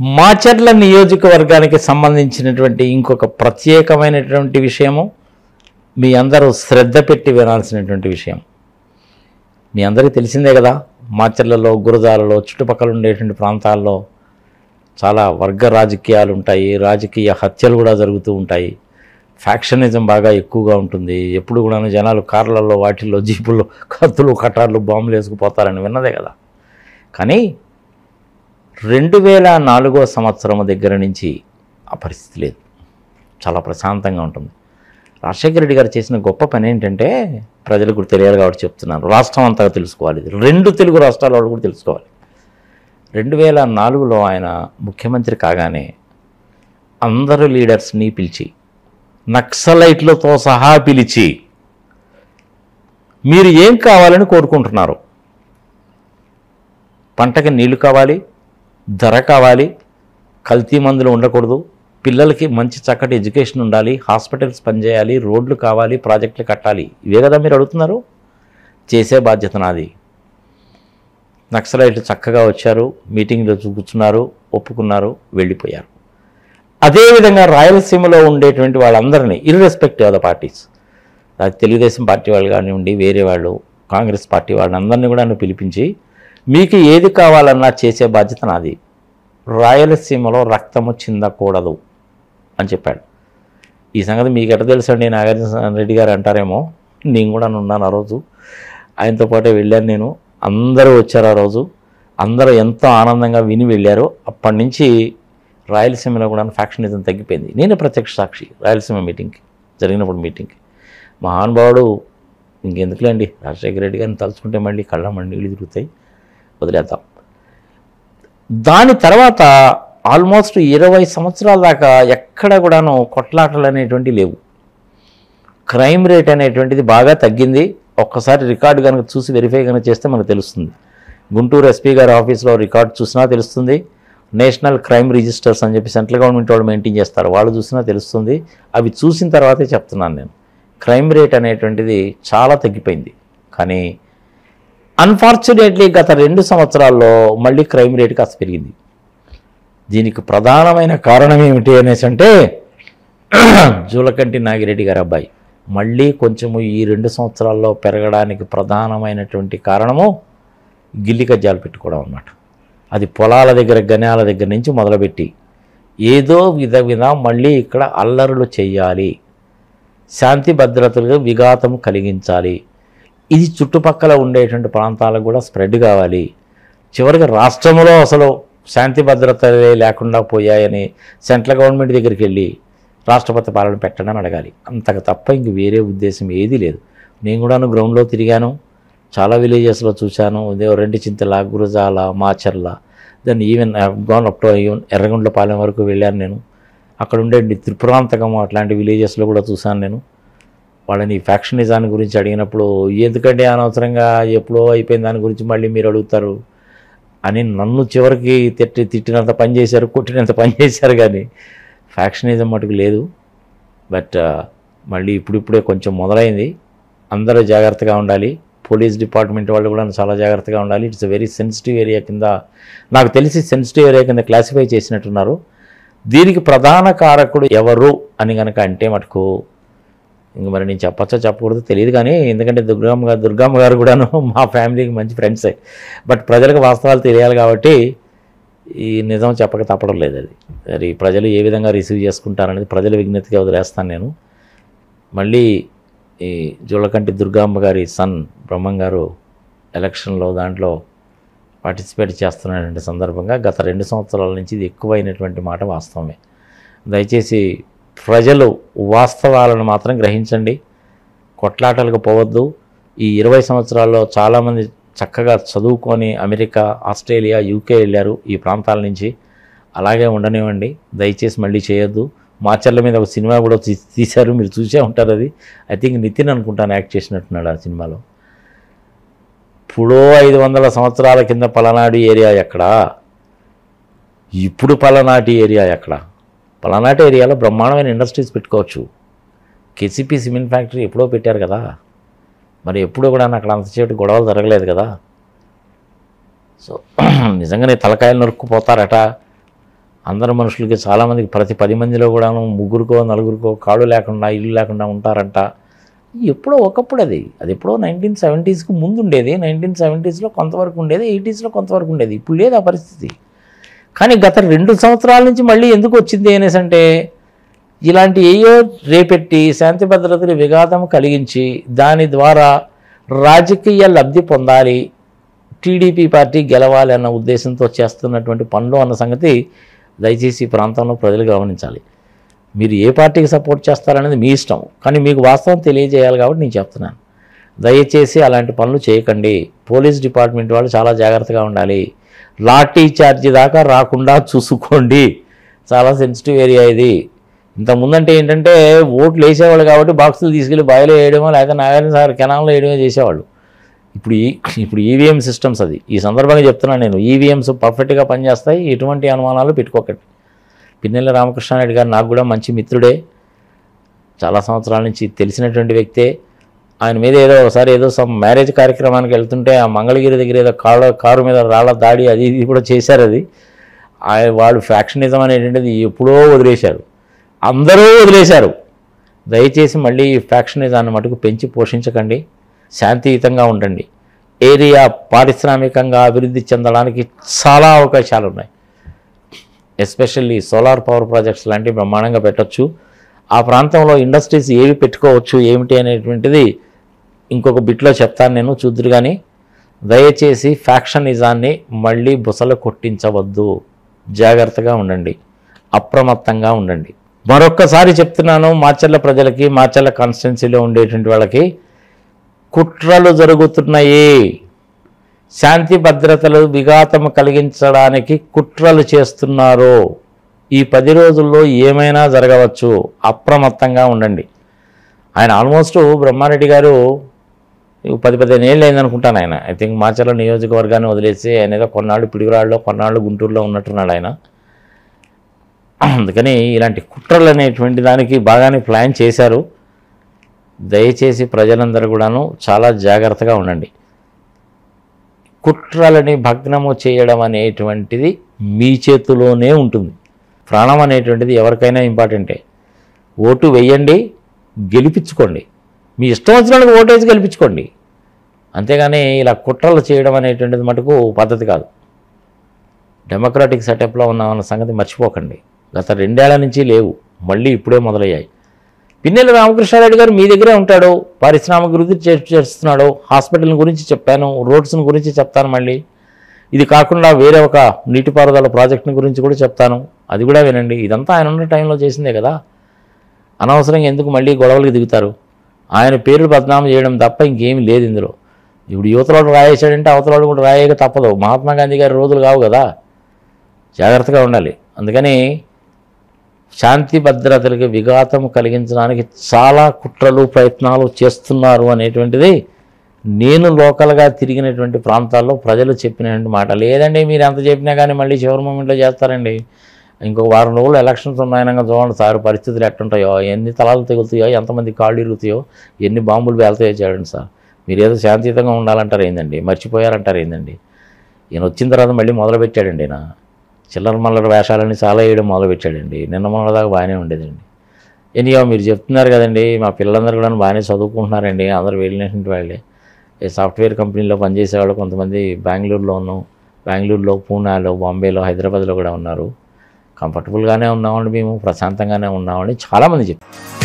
మాచర్ల నియోజకవర్గానికి సంబంధించినటువంటి ఇంకొక ప్రత్యేకమైనటువంటి విషయము మీ అందరూ శ్రద్ధ పెట్టి వినాల్సినటువంటి విషయం. మీ అందరికీ తెలిసిందే కదా, మాచర్లలో, గురజాలలో, చుట్టుపక్కల ఉండేటువంటి ప్రాంతాల్లో చాలా వర్గ రాజకీయాలు ఉంటాయి, రాజకీయ హత్యలు కూడా జరుగుతూ ఉంటాయి, ఫ్యాక్షనిజం బాగా ఎక్కువగా ఉంటుంది. ఎప్పుడు కూడా జనాలు కార్లలో, వాటిల్లో, జీపుల్లో కత్తులు, కటార్లు, బాంబులు వేసుకుపోతారని విన్నదే కదా. కానీ 2004 సంవత్సరం దగ్గర నుంచి ఆ పరిస్థితి లేదు, చాలా ప్రశాంతంగా ఉంటుంది. రాజశేఖర రెడ్డి గారు చేసిన గొప్ప పని ఏంటంటే, ప్రజలకు తెలియాలి కాబట్టి చెప్తున్నాను, రాష్ట్రం అంతా తెలుసుకోవాలి, 2 తెలుగు రాష్ట్రాల వాళ్ళు కూడా తెలుసుకోవాలి. 2004లో ఆయన ముఖ్యమంత్రి కాగానే అందరు లీడర్స్ని పిలిచి, నక్సలైట్లతో సహా పిలిచి, మీరు ఏం కావాలని కోరుకుంటున్నారు? పంటకి నీళ్లు కావాలి, ధర కావాలి, కల్తీ మందులు ఉండకూడదు, పిల్లలకి మంచి చక్కటి ఎడ్యుకేషన్ ఉండాలి, హాస్పిటల్స్ పనిచేయాలి, రోడ్లు కావాలి, ప్రాజెక్టులు కట్టాలి, ఇవే కదా మీరు అడుగుతున్నారు. చేసే బాధ్యత నాది. నక్సలైట్లు చక్కగా వచ్చారు, మీటింగ్లో కూర్చున్నారు, ఒప్పుకున్నారు, వెళ్ళిపోయారు. అదేవిధంగా రాయలసీమలో ఉండేటువంటి వాళ్ళందరినీ, irrespective of the parties, Telugu Desam party వాళ్ళు కానివ్వండి, వేరే వాళ్ళు, కాంగ్రెస్ పార్టీ వాళ్ళందరినీ కూడా నన్ను పిలిపించి, మీకు ఏది కావాలన్నా చేసే బాధ్యత నాది, రాయలసీమలో రక్తము చిందకూడదు అని చెప్పాడు. ఈ సంగతి మీకు ఎట్లా తెలుసండి, నాగార్జున రెడ్డి గారు అంటారేమో, నేను కూడా ఉన్నాను ఆ రోజు, ఆయనతో పాటే వెళ్ళాను నేను. అందరూ వచ్చారు ఆ రోజు, అందరూ ఎంతో ఆనందంగా విని వెళ్ళారు. అప్పటి నుంచి రాయలసీమలో కూడా ఫ్యాక్షనిజం తగ్గిపోయింది. నేనే ప్రత్యక్ష సాక్షి రాయలసీమ మీటింగ్కి, జరిగినప్పుడు మీటింగ్కి. మహానుభావుడు ఇంకెందుకులేండి, రాజశేఖర రెడ్డి గారిని తలుచుకుంటే మళ్ళీ కళ్ళ నీళ్ళు తిరుగుతాయి, వదిలేద్దాం. దాని తర్వాత ఆల్మోస్ట్ 20 సంవత్సరాల దాకా ఎక్కడ కూడాను కొట్లాటలు అనేటువంటివి లేవు. క్రైమ్ రేట్ అనేటువంటిది బాగా తగ్గింది. ఒక్కసారి రికార్డు కనుక చూసి వెరిఫై కనుక చేస్తే మనకు తెలుస్తుంది. గుంటూరు ఎస్పీ గారి ఆఫీస్లో రికార్డు చూసినా తెలుస్తుంది. నేషనల్ క్రైమ్ రిజిస్టర్స్ అని చెప్పి సెంట్రల్ గవర్నమెంట్ వాళ్ళు మెయింటైన్ చేస్తారు, వాళ్ళు చూసినా తెలుస్తుంది. అవి చూసిన తర్వాతే చెప్తున్నాను నేను. క్రైమ్ రేట్ అనేటువంటిది చాలా తగ్గిపోయింది. కానీ అన్ఫార్చునేట్లీ గత 2 సంవత్సరాల్లో మళ్ళీ క్రైమ్ రేట్ కాస్త పెరిగింది. దీనికి ప్రధానమైన కారణం ఏమిటి అనేసి అంటే, జూలకంటి నాగిరెడ్డి గారి అబ్బాయి మళ్ళీ కొంచెము ఈ 2 సంవత్సరాల్లో పెరగడానికి ప్రధానమైనటువంటి కారణము గిల్లి కజ్జాలు పెట్టుకోవడం అన్నమాట. అది పొలాల దగ్గర, గన్యాల దగ్గర నుంచి మొదలుపెట్టి ఏదో విధంగా మళ్ళీ ఇక్కడ అల్లరులు చేయాలి, శాంతి భద్రతలకు విఘాతం కలిగించాలి, ఇది చుట్టుపక్కల ఉండేటువంటి ప్రాంతాలకు కూడా స్ప్రెడ్ కావాలి, చివరికి రాష్ట్రంలో అసలు శాంతి భద్రతలే లేకుండా పోయాయని సెంట్రల్ గవర్నమెంట్ దగ్గరికి వెళ్ళి రాష్ట్రపతి పాలన పెట్టడం అడగాలి. అంతకు తప్ప ఇంక వేరే ఉద్దేశం ఏదీ లేదు. నేను కూడాను గ్రౌండ్లో తిరిగాను, చాలా విలేజెస్లో చూశాను, రెంటిచింతల, గురజాల, మాచర్ల, దాన్ని even gonna up to even Yerragondapalem వరకు వెళ్ళాను నేను. అక్కడ ఉండే త్రిపురాంతకం అట్లాంటి విలేజెస్లో కూడా చూశాను నేను. వాళ్ళని ఫ్యాక్షనిజాన్ని గురించి అడిగినప్పుడు, ఎందుకంటే అనవసరంగా ఎప్పుడో అయిపోయిన దాని గురించి మళ్ళీ మీరు అడుగుతారు అని నన్ను చివరికి తిట్టినంత పని చేశారు, కొట్టినంత పని చేశారు. కానీ ఫ్యాక్షనిజం మటుకు లేదు. బట్ మళ్ళీ ఇప్పుడిప్పుడే కొంచెం మొదలైంది. అందరూ జాగ్రత్తగా ఉండాలి. పోలీస్ డిపార్ట్మెంట్ వాళ్ళు కూడా చాలా జాగ్రత్తగా ఉండాలి. ఇట్స్ వెరీ సెన్సిటివ్ ఏరియా కింద, నాకు తెలిసి సెన్సిటివ్ ఏరియా కింద క్లాసిఫై చేసినట్టున్నారు. దీనికి ప్రధాన కారకుడు ఎవరు అని కనుక అంటే మటుకు ఇంక మరి నేను చెప్పచ్చో చెప్పకూడదు తెలియదు. కానీ ఎందుకంటే దుర్గమ్మ గారు కూడాను మా ఫ్యామిలీకి మంచి ఫ్రెండ్సే. బట్ ప్రజలకు వాస్తవాలు తెలియాలి కాబట్టి ఈ నిజం చెప్పక తప్పడం లేదు. అది మరి ప్రజలు ఏ విధంగా రిసీవ్ చేసుకుంటారనేది ప్రజల విజ్ఞతగా వదిలేస్తాను నేను. మళ్ళీ ఈ జూలకంటి దుర్గమ్మ గారి సన్ బ్రహ్మం గారు ఎలక్షన్లో దాంట్లో పార్టిసిపేట్ చేస్తున్నటువంటి సందర్భంగా గత 2 సంవత్సరాల నుంచి ఇది ఎక్కువైనటువంటి మాట వాస్తవమే. దయచేసి ప్రజలు వాస్తవాలను మాత్రం గ్రహించండి, కొట్లాటలకు పోవద్దు. ఈ 20 సంవత్సరాల్లో చాలామంది చక్కగా చదువుకొని అమెరికా, ఆస్ట్రేలియా, యూకే వెళ్ళారు ఈ ప్రాంతాల నుంచి. అలాగే ఉండనివ్వండి, దయచేసి మళ్ళీ చేయొద్దు. మాచర్ల మీద ఒక సినిమా కూడా తీశారు, మీరు చూసే ఉంటారు. అది ఐ థింక్ నితిన్ అనుకుంటాను యాక్ట్ చేసినట్టున్నాడు ఆ సినిమాలో. ఇప్పుడో 500 సంవత్సరాల కింద పలనాడు ఏరియా ఎక్కడా, ఇప్పుడు పలనాటి ఏరియా ఎక్కడా? పలనాటి ఏరియాలో బ్రహ్మాండమైన ఇండస్ట్రీస్ పెట్టుకోవచ్చు. కేసీపీ సిమెంట్ ఫ్యాక్టరీ ఎప్పుడో పెట్టారు కదా, మరి ఎప్పుడూ కూడా అక్కడ అంతసేపు గొడవలు జరగలేదు కదా. సో నిజంగానే తలకాయలు నరుక్కుపోతారట, అందరు మనుషులకి చాలామందికి ప్రతి 10 మందిలో కూడా ముగ్గురికో నలుగురికో కాళ్ళు లేకుండా ఇల్లు లేకుండా ఉంటారంట. ఎప్పుడో ఒకప్పుడు అది ఎప్పుడో 1970స్కి ముందు ఉండేది. 1970స్లో కొంతవరకు ఉండేది, 80స్లో కొంతవరకు ఉండేది. ఇప్పుడు లేదు ఆ పరిస్థితి. కానీ గత 2 సంవత్సరాల నుంచి మళ్ళీ ఎందుకు వచ్చింది అనేసి అంటే ఇలాంటి ఏయో రేపెట్టి శాంతి భద్రతలు విఘాతం కలిగించి దాని ద్వారా రాజకీయ లబ్ధి పొందాలి, టీడీపీ పార్టీ గెలవాలి అన్న ఉద్దేశంతో చేస్తున్నటువంటి పనులు అన్న సంగతి దయచేసి ఈ ప్రాంతంలో ప్రజలు గమనించాలి. మీరు ఏ పార్టీకి సపోర్ట్ చేస్తారనేది మీ ఇష్టం, కానీ మీకు వాస్తవం తెలియజేయాలి కాబట్టి నేను చెప్తున్నాను. దయచేసి అలాంటి పనులు చేయకండి. పోలీస్ డిపార్ట్మెంట్ వాళ్ళు చాలా జాగ్రత్తగా ఉండాలి. లాఠీ చార్జీ దాకా రాకుండా చూసుకోండి. చాలా సెన్సిటివ్ ఏరియా ఇది. ఇంతకుముందంటే ఏంటంటే ఓట్లు వేసేవాళ్ళు కాబట్టి బాక్సులు తీసుకెళ్ళి బాయిలో వేయడమో లేకపోతే నాగార్జున సాగర్ కెనాల్లో వేయడమో చేసేవాళ్ళు. ఇప్పుడు ఈవీఎం సిస్టమ్స్ అది. ఈ సందర్భంగా చెప్తున్నాను నేను, ఈవీఎంస్ పర్ఫెక్ట్గా పనిచేస్తాయి, ఎటువంటి అనుమానాలు పెట్టుకోకండి. పిన్నెల రామకృష్ణారెడ్డి గారు నాకు కూడా మంచి మిత్రుడే, చాలా సంవత్సరాల నుంచి తెలిసినటువంటి వ్యక్తే. ఆయన మీద ఒకసారి సమ్ మ్యారేజ్ కార్యక్రమానికి వెళ్తుంటే ఆ మంగళగిరి దగ్గర కారు మీద రాళ్ళ దాడి అది ఇది కూడా చేశారు. అది వాళ్ళు ఫ్యాక్షనిజం అనేటువంటిది ఎప్పుడో వదిలేశారు, అందరూ వదిలేశారు. దయచేసి మళ్ళీ ఈ ఫ్యాక్షనిజాన్ని మటుకు పెంచి పోషించకండి, శాంతియుతంగా ఉండండి. ఏరియా పారిశ్రామికంగా అభివృద్ధి చెందడానికి చాలా అవకాశాలు ఉన్నాయి. ఎస్పెషల్లీ సోలార్ పవర్ ప్రాజెక్ట్స్ లాంటివి బ్రహ్మాండంగా పెట్టచ్చు. ఆ ప్రాంతంలో ఇండస్ట్రీస్ ఏవి పెట్టుకోవచ్చు ఏమిటి అనేటువంటిది ఇంకొక బిట్లో చెప్తాను నేను, చూద్దురు. కానీ దయచేసి ఫ్యాక్షనిజాన్ని మళ్ళీ బుసలు కొట్టించవద్దు. జాగ్రత్తగా ఉండండి, అప్రమత్తంగా ఉండండి. మరొక్కసారి చెప్తున్నాను మాచర్ల ప్రజలకి, మాచర్ల కాన్స్టిట్యున్సీలో ఉండేటువంటి వాళ్ళకి, కుట్రలు జరుగుతున్నాయి. శాంతి భద్రతలు విఘాతం కలిగించడానికి కుట్రలు చేస్తున్నారు. ఈ 10 రోజుల్లో ఏమైనా జరగవచ్చు, అప్రమత్తంగా ఉండండి. ఆయన ఆల్మోస్ట్ బ్రహ్మారెడ్డి గారు 10-15 ఏళ్ళు అయిందనుకుంటాను. ఆయన ఐ థింక్ మాచర్ల నియోజకవర్గాన్ని వదిలేసి ఆయన ఏదో కొన్నాళ్ళు పిడుగురాళ్ళలో కొన్నాళ్ళు గుంటూరులో ఉన్నట్టున్నాడు ఆయన. అందుకని ఇలాంటి కుట్రలు అనేటువంటి దానికి బాగానే ప్లాన్ చేశారు. దయచేసి ప్రజలందరూ కూడాను చాలా జాగ్రత్తగా ఉండండి. కుట్రలని భగ్నము చేయడం అనేటువంటిది మీ చేతిలోనే ఉంటుంది. ప్రాణం అనేటువంటిది ఎవరికైనా ఇంపార్టెంటే. ఓటు వేయండి, గెలిపించుకోండి. మీ ఇష్టం వచ్చినట్టు ఓటేసి గెలిపించుకోండి. అంతేగాని ఇలా కుట్రలు చేయడం అనేటువంటిది మటుకు పద్ధతి కాదు. డెమోక్రాటిక్ సెటప్లో ఉన్నామన్న సంగతి మర్చిపోకండి. గత 2 ఏళ్ల నుంచి లేవు, మళ్ళీ ఇప్పుడే మొదలయ్యాయి. పిన్నెల రామకృష్ణారెడ్డి గారు మీ దగ్గరే ఉంటాడు, పారిశ్రామిక వృద్ధి చేస్తున్నాడు. హాస్పిటల్ గురించి చెప్పాను, రోడ్స్ గురించి చెప్తాను. మళ్ళీ ఇది కాకుండా వేరే ఒక నీటిపారుదల ప్రాజెక్టుని గురించి కూడా చెప్తాను, అది కూడా వినండి. ఇదంతా ఆయన ఉన్న టైంలో చేసిందే కదా. అనవసరంగా ఎందుకు మళ్ళీ గొడవలకు దిగుతారు? ఆయన పేరు బదనామం చేయడం తప్ప ఇంకేమీ లేదు ఇందులో. ఇప్పుడు యువతలోడు రాయేశాడంటే అవతలోడు కూడా రాయేక తప్పదు. మహాత్మా గాంధీ గారి రోజులు కావు కదా. జాగ్రత్తగా ఉండాలి. అందుకని శాంతి భద్రతలకు విఘాతం కలిగించడానికి చాలా కుట్రలు ప్రయత్నాలు చేస్తున్నారు అనేటువంటిది నేను లోకల్గా తిరిగినటువంటి ప్రాంతాల్లో ప్రజలు చెప్పినటువంటి మాట. లేదండి మీరు ఎంత చెప్పినా కానీ మళ్ళీ చివరి మూమెంట్లో చేస్తారండి. ఇంకొక వారం రోజులు ఎలక్షన్స్ ఉన్నాయనగా చూడండి సార్ పరిస్థితులు ఎట్టుంటాయో, ఎన్ని తలాలు తెగులుతాయో, ఎంతమంది కాళ్ళు ఇరుగుతాయో, ఎన్ని బాంబులు పేలుతాయో చూడండి సార్. మీరు ఏదో శాంతియుతంగా ఉండాలంటారు ఏందండి, మర్చిపోయారంటారు ఏందండి. ఈయన వచ్చిన తర్వాత మళ్ళీ మొదలుపెట్టాడండి. ఈయన చిల్లర మల్లర వేషాలని చాలా వేయడం మొదలుపెట్టాడండి. నిన్న మొన్నదాకా బాగానే ఉండేదండి. ఎనియో మీరు చెప్తున్నారు కదండి, మా పిల్లలందరూ కూడా బాగానే చదువుకుంటున్నారండి, అందరూ వెళ్ళినటువంటి వాళ్ళే. సాఫ్ట్వేర్ కంపెనీలో పనిచేసేవాళ్ళు కొంతమంది బెంగళూరులో, పూనాలో, బాంబేలో, హైదరాబాద్లో కూడా ఉన్నారు. కంఫర్టబుల్గానే ఉన్నామండి, మేము ప్రశాంతంగానే ఉన్నామని చాలామంది చెప్పారు.